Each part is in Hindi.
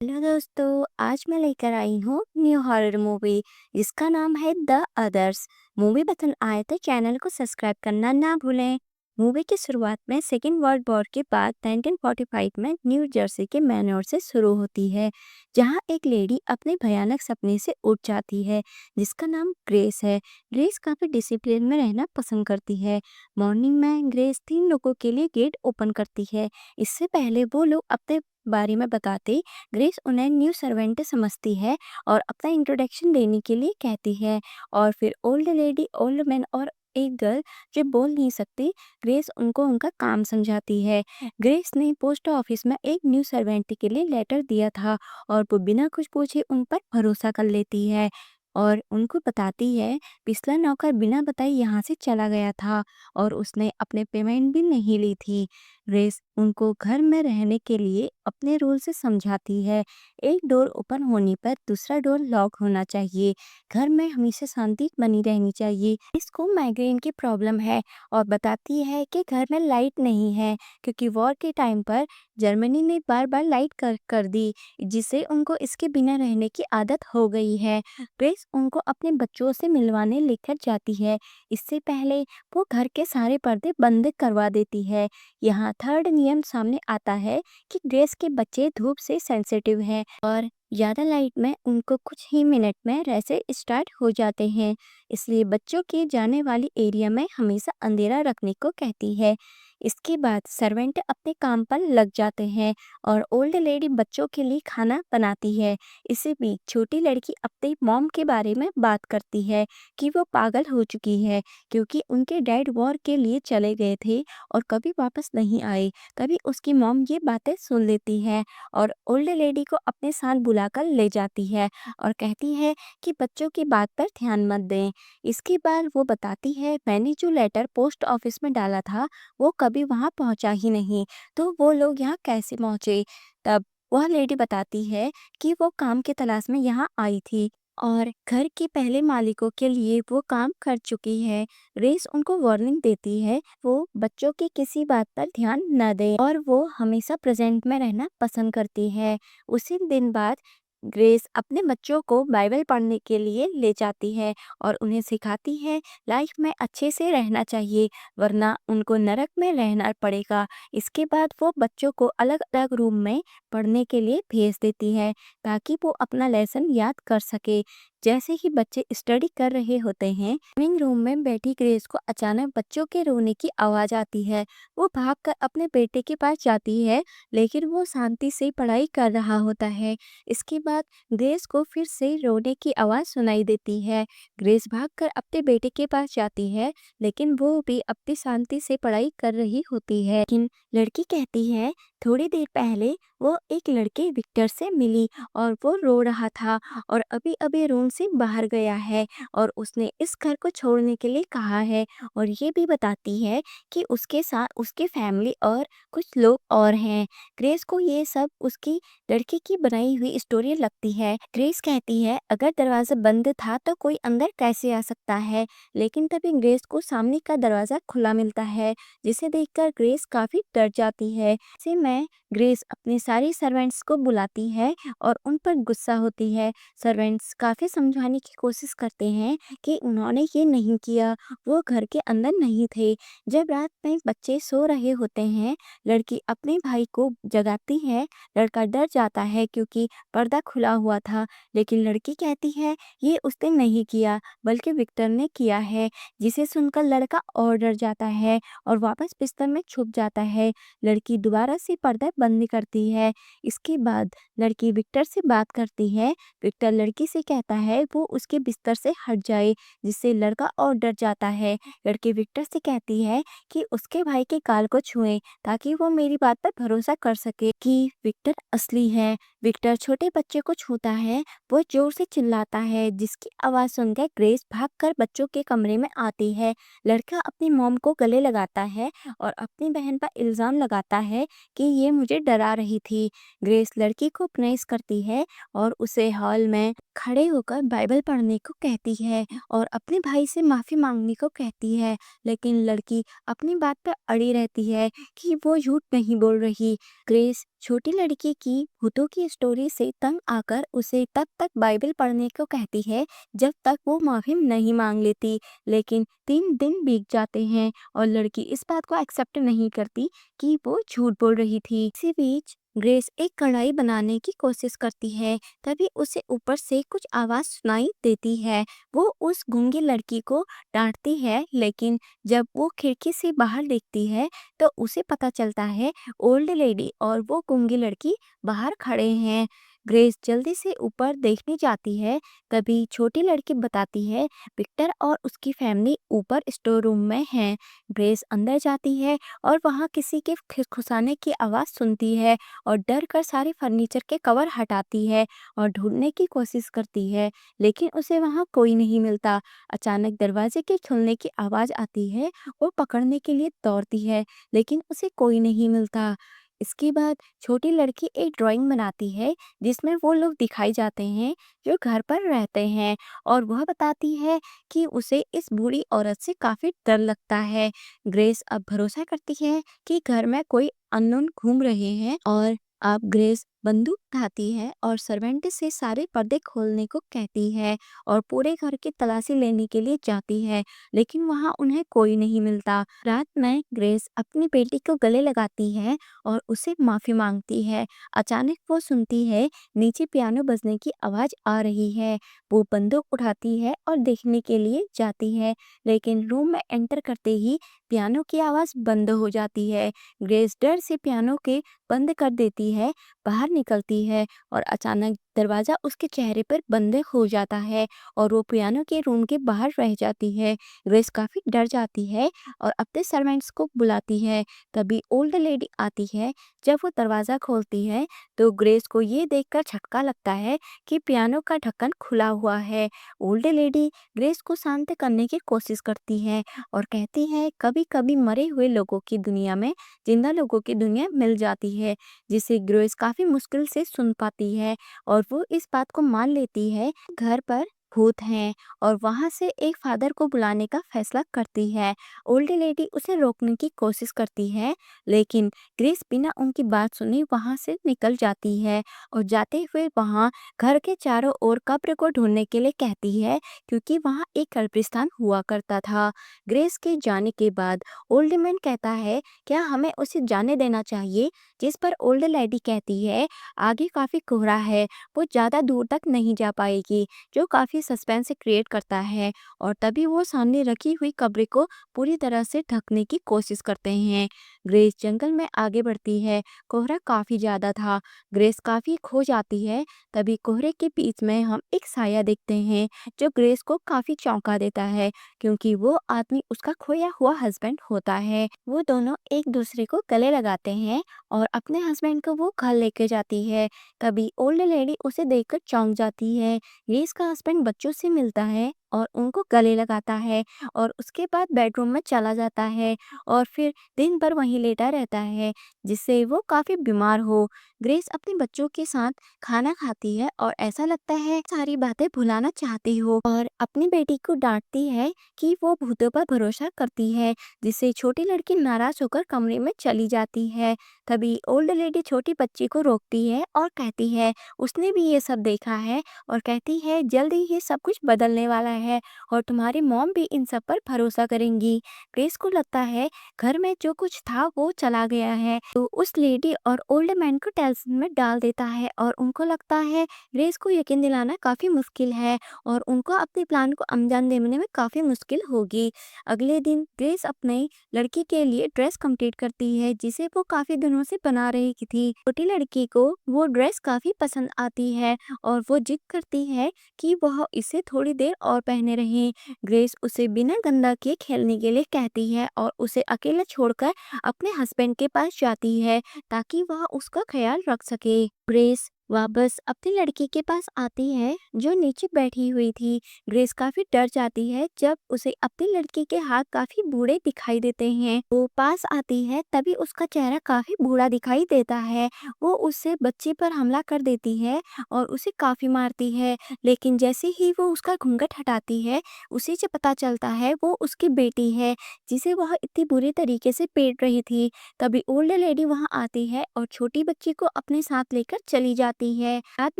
हेलो दोस्तों, आज मैं लेकर आई हूँ न्यू हॉरर मूवी जिसका नाम है द अदर्स। मूवी पसंद आए तो चैनल को सब्सक्राइब करना ना भूलें। मूवी की शुरुआत में सेकेंड वर्ल्ड वॉर के बाद 1945 में न्यू जर्सी के मैनोर से शुरू होती है, जहाँ एक लेडी अपने भयानक सपने से उठ जाती है जिसका नाम ग्रेस है। ग्रेस काफ़ी डिसिप्लिन में रहना पसंद करती है। मॉर्निंग में ग्रेस 3 लोगों के लिए गेट ओपन करती है। इससे पहले वो लोग अपने बारे में बताते, ग्रेस उन्हें न्यू सर्वेंट समझती है और अपना इंट्रोडक्शन देने के लिए कहती है। और फिर ओल्ड लेडी, ओल्ड मैन और एक गर्ल जो बोल नहीं सकती, ग्रेस उनको उनका काम समझाती है। ग्रेस ने पोस्ट ऑफिस में एक न्यू सर्वेंट के लिए लेटर दिया था और वो बिना कुछ पूछे उन पर भरोसा कर लेती है और उनको बताती है पिछला नौकर बिना बताए यहाँ से चला गया था और उसने अपने पेमेंट भी नहीं ली थी। ग्रेस उनको घर में रहने के लिए अपने रूल से समझाती है। एक डोर ओपन होने पर दूसरा डोर लॉक होना चाहिए। घर में हमेशा शांति बनी रहनी चाहिए। इसको माइग्रेन की प्रॉब्लम है और बताती है कि घर में लाइट नहीं है क्योंकि वॉर के टाइम पर जर्मनी ने बार बार लाइट कर दी, जिससे उनको इसके बिना रहने की आदत हो गई है। ग्रेस उनको अपने बच्चों से मिलवाने लेकर जाती है। इससे पहले वो घर के सारे पर्दे बंद करवा देती है। यहाँ थर्ड नियम सामने आता है कि ग्रेस के बच्चे धूप से सेंसिटिव हैं और ज़्यादा लाइट में उनको कुछ ही मिनट में रैसे स्टार्ट हो जाते हैं, इसलिए बच्चों के जाने वाली एरिया में हमेशा अंधेरा रखने को कहती है। इसके बाद सर्वेंट अपने काम पर लग जाते हैं और ओल्ड लेडी बच्चों के लिए खाना बनाती है। इसी बीच छोटी लड़की अपनी मॉम के बारे में बात करती है कि वो पागल हो चुकी है क्योंकि उनके डैड वॉर के लिए चले गए थे और कभी वापस नहीं आए। कभी उसकी मॉम ये बातें सुन लेती है और ओल्ड लेडी को अपने साथ बुलाकर ले जाती है और कहती है कि बच्चों की बात पर ध्यान मत दें। इसके बाद वो बताती है मैंने जो लेटर पोस्ट ऑफिस में डाला था वो कभी वहाँ पहुँचा ही नहीं, तो वो लोग यहाँ कैसे पहुँचे। तब वह लेडी बताती है कि वो काम की तलाश में यहाँ आई थी और घर के पहले मालिकों के लिए वो काम कर चुकी है। रेस उनको वार्निंग देती है वो बच्चों की किसी बात पर ध्यान न दें और वो हमेशा प्रेजेंट में रहना पसंद करती है। उसी दिन बाद ग्रेस अपने बच्चों को बाइबल पढ़ने के लिए ले जाती है और उन्हें सिखाती है लाइफ में अच्छे से रहना चाहिए, वरना उनको नरक में रहना पड़ेगा। इसके बाद वो बच्चों को अलग अलग रूम में पढ़ने के लिए भेज देती है ताकि वो अपना लेसन याद कर सके। जैसे ही बच्चे स्टडी कर रहे होते हैं, लिविंग रूम में बैठी ग्रेस को अचानक बच्चों के रोने की आवाज आती है। वो भागकर अपने बेटे के पास जाती है, लेकिन वो शांति से पढ़ाई कर रहा होता है। इसके बाद ग्रेस को फिर से रोने की आवाज सुनाई देती है। ग्रेस भागकर अपने बेटे के पास जाती है, लेकिन वो भी अपनी शांति से पढ़ाई कर रही होती है। लेकिन लड़की कहती है थोड़ी देर पहले वो एक लड़के विक्टर से मिली और वो रो रहा था और अभी अभी रूम से बाहर गया है और उसने इस घर को छोड़ने के लिए कहा है और ये भी बताती है कि उसके साथ उसकी फैमिली और कुछ लोग और हैं। ग्रेस को ये सब उसकी लड़की की बनाई हुई स्टोरी लगती है। ग्रेस कहती है अगर दरवाजा बंद था तो कोई अंदर कैसे आ सकता है, लेकिन तभी ग्रेस को सामने का दरवाजा खुला मिलता है, जिसे देखकर ग्रेस काफी डर जाती है। इसी में ग्रेस अपनी सारी सर्वेंट्स को बुलाती है और उन पर गुस्सा होती है। सर्वेंट्स काफी समझाने की कोशिश करते हैं कि उन्होंने ये नहीं किया, वो घर के अंदर नहीं थे। जब रात में बच्चे सो रहे होते हैं, लड़की अपने भाई को जगाती है। लड़का डर जाता है क्योंकि पर्दा खुला हुआ था, लेकिन लड़की कहती है ये उसने नहीं किया बल्कि विक्टर ने किया है, जिसे सुनकर लड़का और डर जाता है और वापस बिस्तर में छुप जाता है। लड़की दोबारा से पर्दा बंद करती है। इसके बाद लड़की विक्टर से बात करती है। विक्टर लड़की से कहता है वो उसके बिस्तर से हट जाए, जिससे लड़का और डर जाता है। लड़की विक्टर से कहती है कि उसके भाई के गाल को छुए ताकि वो मेरी बात पर भरोसा कर सके कि विक्टर असली है। विक्टर छोटे बच्चे को छूता है, वो जोर से चिल्लाता है, जिसकी आवाज सुनकर ग्रेस भागकर बच्चों के कमरे में आती है। लड़का अपनी मॉम को गले लगाता है और अपनी बहन पर इल्जाम लगाता है कि ये मुझे डरा रही थी। ग्रेस लड़की को प्रेस करती है और उसे हॉल में खड़े होकर पर बाइबल पढ़ने को कहती है और अपने भाई से माफ़ी मांगने को कहती है, लेकिन लड़की अपनी बात पर अड़ी रहती है कि वो झूठ नहीं बोल रही। ग्रेस छोटी लड़की की भूतों की स्टोरी से तंग आकर उसे तब तक बाइबल पढ़ने को कहती है जब तक वो माफ़ी नहीं मांग लेती, लेकिन 3 दिन बीत जाते हैं और लड़की इस बात को एक्सेप्ट नहीं करती कि वो झूठ बोल रही थी। इसी बीच ग्रेस एक कढ़ाई बनाने की कोशिश करती है, तभी उसे ऊपर से कुछ आवाज़ सुनाई देती है। वो उस गूंगी लड़की को डांटती है, लेकिन जब वो खिड़की से बाहर देखती है तो उसे पता चलता है ओल्ड लेडी और वो गूंगी लड़की बाहर खड़े हैं। ग्रेस जल्दी से ऊपर देखने जाती है, तभी छोटी लड़की बताती है विक्टर और उसकी फैमिली ऊपर स्टोर रूम में हैं। ग्रेस अंदर जाती है और वहाँ किसी के खिसखुसाने की आवाज़ सुनती है और डर कर सारे फर्नीचर के कवर हटाती है और ढूंढने की कोशिश करती है, लेकिन उसे वहाँ कोई नहीं मिलता। अचानक दरवाजे के खुलने की आवाज़ आती है। वो पकड़ने के लिए दौड़ती है, लेकिन उसे कोई नहीं मिलता। इसके बाद छोटी लड़की एक ड्राइंग बनाती है जिसमें वो लोग दिखाई जाते हैं जो घर पर रहते हैं, और वह बताती है कि उसे इस बूढ़ी औरत से काफ़ी डर लगता है। ग्रेस अब भरोसा करती है कि घर में कोई अननोन घूम रहे हैं, और अब ग्रेस बंदूक उठाती है और सर्वेंट से सारे पर्दे खोलने को कहती है और पूरे घर की तलाशी लेने के लिए जाती है, लेकिन वहां उन्हें कोई नहीं मिलता। रात में ग्रेस अपनी बेटी को गले लगाती है और उसे माफी मांगती है। अचानक वो सुनती है नीचे पियानो बजने की आवाज आ रही है। वो बंदूक उठाती है और देखने के लिए जाती है, लेकिन रूम में एंटर करते ही पियानो की आवाज बंद हो जाती है। ग्रेस डर से पियानो के बंद कर देती है, बाहर निकलती है और अचानक दरवाजा उसके चेहरे पर बंद हो जाता है और वो पियानो के रूम के बाहर रह जाती है। ग्रेस काफी डर जाती है और अपने सर्वेंट्स को बुलाती है। तभी ओल्ड लेडी आती है। जब वो दरवाजा खोलती है तो ग्रेस को ये देखकर झटका लगता है कि पियानो का ढक्कन खुला हुआ है। ओल्ड लेडी ग्रेस को शांत करने की कोशिश करती है और कहती है कभी कभी मरे हुए लोगों की दुनिया में जिंदा लोगों की दुनिया मिल जाती है, जिसे ग्रेस काफी मुश्किल से सुन पाती है और वो इस बात को मान लेती है घर पर भूत हैं और वहां से एक फादर को बुलाने का फैसला करती है। ओल्ड लेडी उसे रोकने की कोशिश करती है, लेकिन ग्रेस बिना उनकी बात सुने वहां से निकल जाती है और जाते हुए वहां घर के चारों ओर कब्र को ढूंढने के लिए कहती है, क्योंकि वहां एक कब्रिस्तान हुआ करता था। ग्रेस के जाने के बाद ओल्ड मैन कहता है क्या हमें उसे जाने देना चाहिए, जिस पर ओल्ड लेडी कहती है आगे काफी कोहरा है, वो ज्यादा दूर तक नहीं जा पाएगी, जो काफी सस्पेंस क्रिएट करता है। और तभी वो सामने रखी हुई कब्र को पूरी तरह से ढकने की कोशिश करते हैं। ग्रेस जंगल में आगे बढ़ती है। कोहरा काफी ज्यादा था। ग्रेस काफी खो जाती है। तभी कोहरे के बीच में हम एक साया देखते हैं जो ग्रेस को काफी चौंका देता है, क्योंकि वो आदमी उसका खोया हुआ हस्बैंड होता है। वो दोनों एक दूसरे को गले लगाते हैं और अपने हस्बैंड को वो घर लेके जाती है। तभी ओल्ड लेडी उसे देखकर चौंक जाती है। ये इसका हस्बैंड बच्चों से मिलता है और उनको गले लगाता है और उसके बाद बेडरूम में चला जाता है और फिर दिन भर वहीं लेटा रहता है, जिससे वो काफी बीमार हो। ग्रेस अपने बच्चों के साथ खाना खाती है और ऐसा लगता है सारी बातें भुलाना चाहती हो, और अपनी बेटी को डांटती है कि वो भूतों पर भरोसा करती है, जिससे छोटी लड़की नाराज होकर कमरे में चली जाती है। तभी ओल्ड लेडी छोटी बच्ची को रोकती है और कहती है उसने भी ये सब देखा है, और कहती है जल्दी ये सब कुछ बदलने वाला है और तुम्हारी मॉम भी इन सब पर भरोसा करेंगी। ग्रेस को लगता है घर में जो कुछ था वो चला गया है, तो उस लेडी और ओल्ड मैन को टेंशन में डाल देता है और उनको लगता है ग्रेस को यकीन दिलाना काफी मुश्किल है और उनको अपने प्लान को अंजाम देने में काफी मुश्किल होगी। अगले दिन ग्रेस अपने लड़की के लिए ड्रेस कंप्लीट करती है जिसे वो काफी दिनों से बना रही थी। छोटी लड़की को वो ड्रेस काफी पसंद आती है और वो जिद करती है कि वह इसे थोड़ी देर और पहने रहे। ग्रेस उसे बिना गंदा किए खेलने के लिए कहती है और उसे अकेले छोड़कर अपने हस्बैंड के पास जाती है ताकि वह उसका ख्याल रख सके। ग्रेस वापस अपनी लड़की के पास आती है जो नीचे बैठी हुई थी। ग्रेस काफी डर जाती है जब उसे अपनी लड़की के हाथ काफी बूढ़े दिखाई देते हैं। वो पास आती है तभी उसका चेहरा काफी बूढ़ा दिखाई देता है। वो उससे बच्चे पर हमला कर देती है और उसे काफी मारती है। लेकिन जैसे ही वो उसका घूंघट हटाती है उसे जो पता चलता है वो उसकी बेटी है जिसे वह इतनी बुरी तरीके से पीट रही थी। तभी ओल्ड लेडी वहां आती है और छोटी बच्ची को अपने साथ लेकर चली जाती है। रात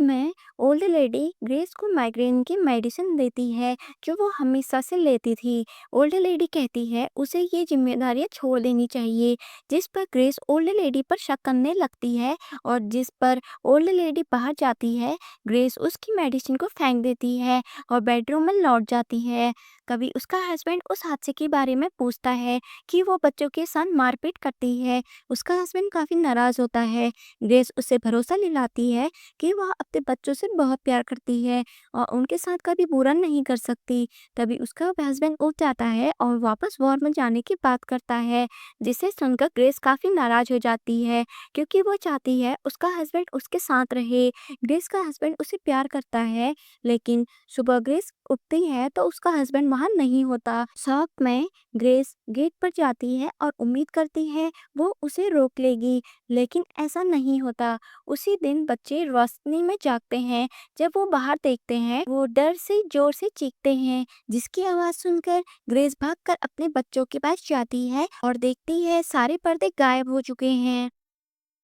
में ओल्ड लेडी ग्रेस को माइग्रेन की मेडिसिन देती है जो वो हमेशा से लेती थी। ओल्ड लेडी कहती है उसे ये जिम्मेदारियां छोड़ देनी चाहिए, जिस पर ग्रेस ओल्ड लेडी पर शक करने लगती है और जिस पर ओल्ड लेडी बाहर जाती है ग्रेस उसकी मेडिसिन को फेंक देती है और बेडरूम में लौट जाती है। कभी उसका हस्बैंड उस हादसे के बारे में पूछता है कि वो बच्चों के साथ मारपीट करती है। उसका हस्बैंड काफी नाराज होता है। ग्रेस उसे भरोसा दिलाती है कि वह अपने बच्चों से बहुत प्यार करती है और उनके साथ कभी बुरा नहीं कर सकती। तभी उसका हस्बैंड उठ जाता है और वापस वॉर में जाने की बात करता है, जिसे सुनकर ग्रेस काफी नाराज हो जाती है क्योंकि वो चाहती है उसका हस्बैंड उसके साथ रहे। ग्रेस का हस्बैंड उसे प्यार करता है, लेकिन सुबह ग्रेस उठती है तो उसका हस्बैंड वहां नहीं होता। शॉक में ग्रेस गेट पर जाती है और उम्मीद करती है वो उसे रोक लेगी, लेकिन ऐसा नहीं होता। उसी दिन बच्चे रोशनी में जागते हैं। जब वो बाहर देखते हैं वो डर से जोर से चीखते हैं, जिसकी आवाज सुनकर ग्रेस भागकर अपने बच्चों के पास जाती है और देखती है सारे पर्दे गायब हो चुके हैं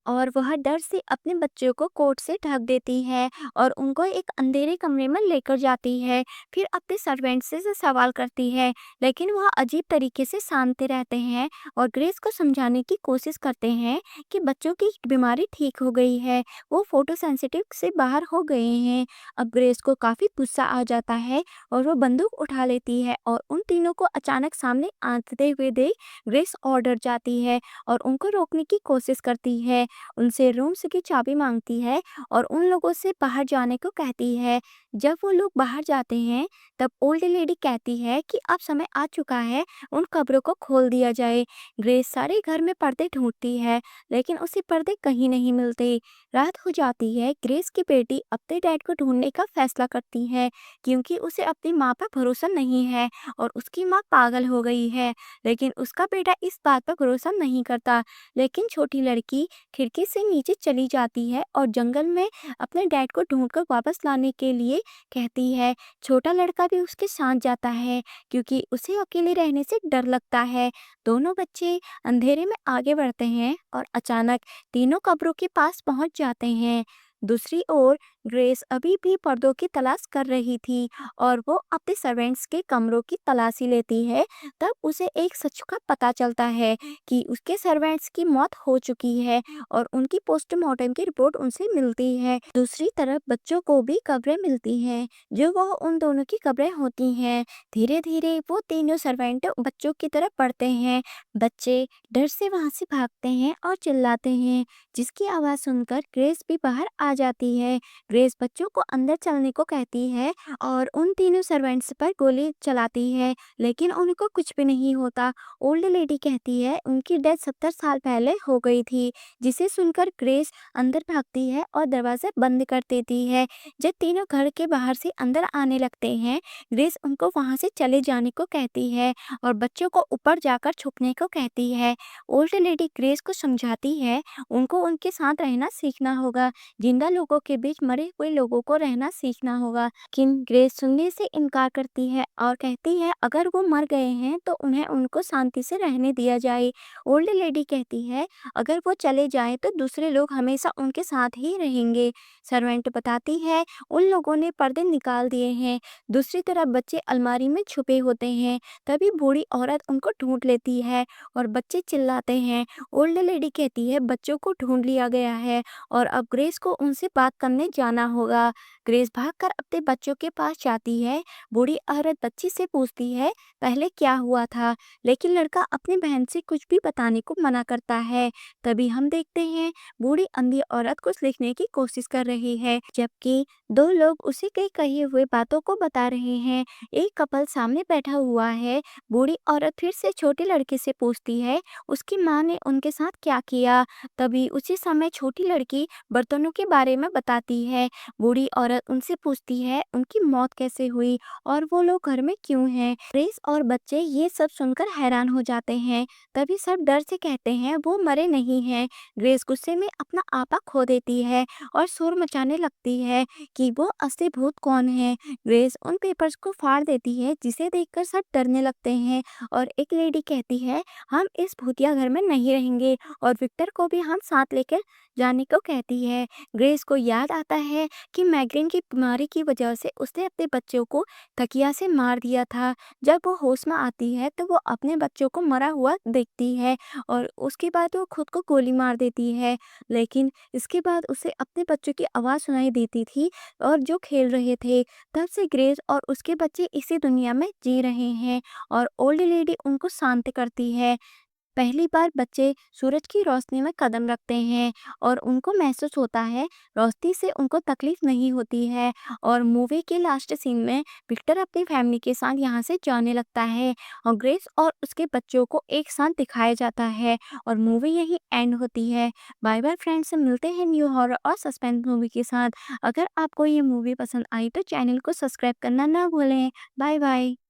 और वह डर से अपने बच्चों को कोट से ढक देती है और उनको एक अंधेरे कमरे में लेकर जाती है। फिर अपने सर्वेंट से सवाल करती है, लेकिन वह अजीब तरीके से शांत रहते हैं और ग्रेस को समझाने की कोशिश करते हैं कि बच्चों की बीमारी ठीक हो गई है, वो फोटो सेंसिटिव से बाहर हो गए हैं। अब ग्रेस को काफी गुस्सा आ जाता है और वो बंदूक उठा लेती है और उन तीनों को अचानक सामने आते हुए देख ग्रेस और डर जाती है और उनको रोकने की कोशिश करती है। उनसे रूम्स की चाबी मांगती है और उन लोगों से बाहर जाने को कहती है। जब वो लोग बाहर जाते हैं तब ओल्ड लेडी कहती है कि अब समय आ चुका है, उन कब्रों को खोल दिया जाए। ग्रेस सारे घर में पर्दे ढूंढती है, लेकिन उसे पर्दे कहीं नहीं मिलते। रात हो जाती है। ग्रेस की बेटी अपने डैड को ढूंढने का फैसला करती है क्योंकि उसे अपनी माँ पर भरोसा नहीं है और उसकी माँ पागल हो गई है। लेकिन उसका बेटा इस बात पर भरोसा नहीं करता। लेकिन छोटी लड़की खिड़की से नीचे चली जाती है और जंगल में अपने डैड को ढूंढकर वापस लाने के लिए कहती है। छोटा लड़का भी उसके साथ जाता है क्योंकि उसे अकेले रहने से डर लगता है। दोनों बच्चे अंधेरे में आगे बढ़ते हैं और अचानक तीनों कब्रों के पास पहुंच जाते हैं। दूसरी ओर ग्रेस अभी भी पर्दों की तलाश कर रही थी और वो अपने सर्वेंट्स के कमरों की तलाशी लेती है। तब उसे एक सच का पता चलता है कि उसके सर्वेंट्स की मौत हो चुकी है और उनकी पोस्टमार्टम की रिपोर्ट उनसे मिलती है। दूसरी तरफ बच्चों को भी कब्रें मिलती हैं, जो वह उन दोनों की कब्रें होती हैं। धीरे धीरे वो तीनों सर्वेंट बच्चों की तरफ बढ़ते हैं। बच्चे डर से वहां से भागते हैं और चिल्लाते हैं, जिसकी आवाज सुनकर ग्रेस भी बाहर आ जाती है। ग्रेस बच्चों को अंदर चलने को कहती है और उन तीनों सर्वेंट्स पर गोली चलाती है, लेकिन उनको कुछ भी नहीं होता। ओल्ड लेडी कहती है उनकी डेथ 70 साल पहले हो गई थी, जिसे सुनकर ग्रेस अंदर भागती है और दरवाजा बंद कर देती है। जब तीनों घर के बाहर से अंदर आने लगते हैं, ग्रेस उनको वहां से चले जाने को कहती है और बच्चों को ऊपर जाकर छुपने को कहती है। ओल्ड लेडी ग्रेस को समझाती है उनको उनके साथ रहना सीखना होगा, जिंदा लोगों के बीच मरे हुए लोगों को रहना सीखना होगा। लेकिन ग्रेस सुनने से इनकार करती है और कहती है अगर वो मर गए हैं तो उन्हें उनको शांति से रहने दिया जाए। ओल्ड लेडी कहती है अगर वो चले जाएं तो दूसरे लोग हमेशा उनके साथ ही रहेंगे। सर्वेंट बताती है उन लोगों ने पर्दे निकाल दिए हैं। दूसरी तरफ बच्चे अलमारी में छुपे होते हैं। तभी बूढ़ी औरत उनको ढूंढ लेती है और बच्चे चिल्लाते हैं। ओल्ड लेडी कहती है बच्चों को ढूंढ लिया गया है और अब ग्रेस को उनसे बात करने जाना होगा। ग्रेस भागकर अपने बच्चों के पास जाती है। बूढ़ी औरत बच्ची से पूछती है पहले क्या हुआ था, लेकिन लड़का अपनी बहन से कुछ भी बताने को मना करता है। तभी हम देखते हैं बूढ़ी अंधी औरत कुछ लिखने की कोशिश कर रही है, जबकि दो लोग उसी के कही हुए बातों को बता रहे हैं। एक कपल सामने बैठा हुआ है। बूढ़ी औरत फिर से छोटे लड़के से पूछती है उसकी माँ ने उनके साथ क्या किया। तभी उसी समय छोटी लड़की बर्तनों के बारे में बताती है। बूढ़ी औरत उनसे पूछती है उनकी मौत कैसे हुई और वो लोग घर में क्यों हैं। ग्रेस और बच्चे ये सब सुनकर हैरान हो जाते हैं। तभी सब डर से कहते हैं वो मरे नहीं हैं। ग्रेस गुस्से में अपना आपा खो देती है और शोर मचाने लगती है कि वो असली भूत कौन है। ग्रेस उन पेपर्स को फाड़ देती है जिसे देखकर सब डरने लगते हैं और एक लेडी कहती है हम इस भूतिया घर में नहीं रहेंगे और विक्टर को भी हम साथ लेकर जाने को कहती है। ग्रेस को याद आता है कि माइग्रेन की बीमारी की वजह से उसने अपने बच्चों को तकिया से मार दिया था। जब वो होश में आती है तो वो अपने बच्चों को मरा हुआ देखती है और उसके बाद वो खुद को गोली मार देती है। लेकिन इसके बाद उसे अपने बच्चों की आवाज़ सुनाई देती थी और जो खेल रहे थे। तब से ग्रेस और उसके बच्चे इसी दुनिया में जी रहे हैं और ओल्ड लेडी उनको शांत करती है। पहली बार बच्चे सूरज की रोशनी में कदम रखते हैं और उनको महसूस होता है रोशनी से उनको तकलीफ नहीं होती है। और मूवी के लास्ट सीन में विक्टर अपनी फैमिली के साथ यहाँ से जाने लगता है और ग्रेस और उसके बच्चों को एक साथ दिखाया जाता है और मूवी यही एंड होती है। बाय बाय फ्रेंड्स, मिलते हैं न्यू हॉरर और सस्पेंस मूवी के साथ। अगर आपको ये मूवी पसंद आई तो चैनल को सब्सक्राइब करना ना भूलें। Bye bye.